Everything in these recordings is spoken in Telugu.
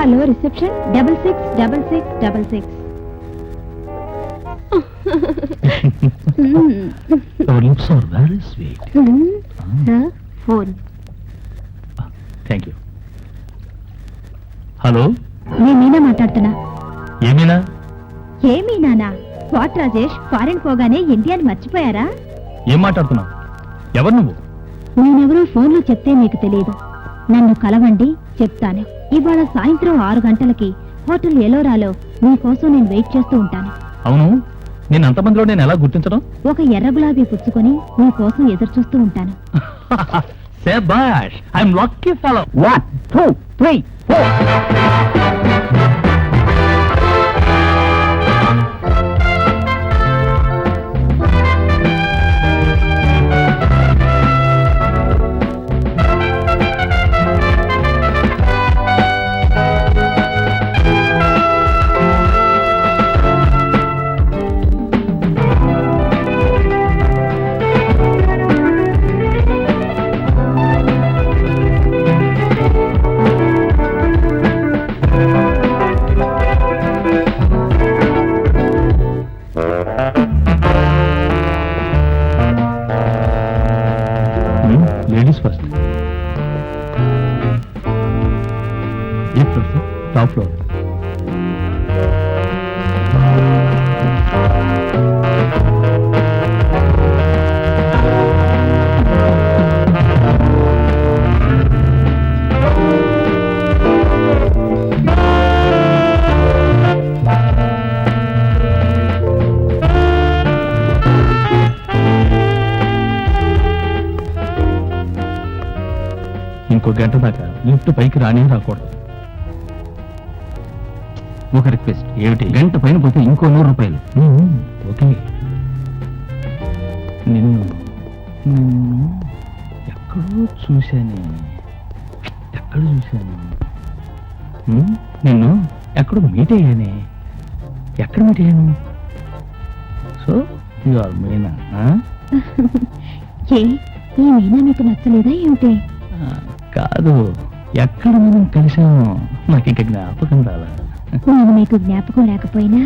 Hello reception 666666. Your lips are very sweet. Phone. Thank you. Hello, నేను మీనా మాట్లాడుతున్నా. ఏమీనా? ఏమీనానా? వాట్ రాజేష్, ఫారెన్ పోగానే ఇండియాని మర్చిపోయారా? ఏం మాట్లాడుతున్నావు? ఎవరు నువ్వు? నేనెవరో ఫోన్లో చెప్తే మీకు తెలియదు. నన్ను కలవండి, చెప్తాను. ఇవాళ సాయంత్రం 6 గంటలకి హోటల్ ఎలోరాలో మీకోసం నేను వెయిట్ చేస్తూ ఉంటాను. అవును, నేను అంతమందిలో నేను ఎలా గుర్తించడం? ఒక ఎర్ర గులాబీ పుచ్చుకొని మీకోసం ఎదురు చూస్తూ ఉంటాను. శభాష్, I'm lucky fellow. 1 2 3 4. Ladies first. A floor sir? Top floor. ఇంకో గంట దాకా లిఫ్ట్ పైకి రాకూడదు. ఒక రిక్వెస్ట్. ఏమిటి? గంట పైన పోతే ఇంకో 100 రూపాయలు. ఓకే. నిన్ను ఎక్కడో చూశాను. నిన్ను ఎక్కడో మీట్ అయ్యానే. ఎక్కడ మీట్ అయ్యాను? So you are Meena. ఈ మీనా మీకు నచ్చలేదా ఏమిటి? కాదు, ఎక్కడ మనం కలిసాము నాకు ఇంకా జ్ఞాపకం రాలా. నేను మీకు జ్ఞాపకం లేకపోయినా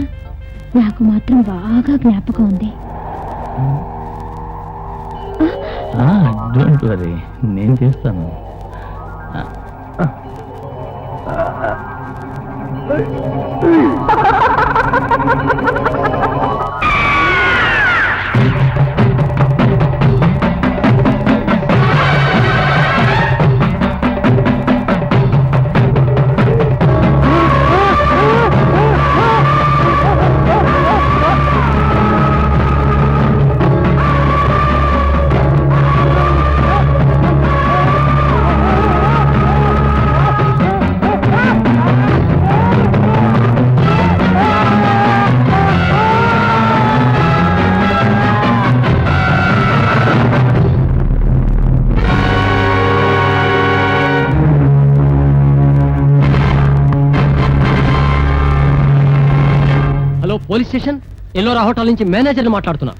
నాకు మాత్రం బాగా జ్ఞాపకం ఉంది. డోంట్ వరీ, నేను చేస్తాను. పోలీస్ స్టేషన్, ఎల్లోరా హోటల్ నుంచి మేనేజర్ని మాట్లాడుతున్నా.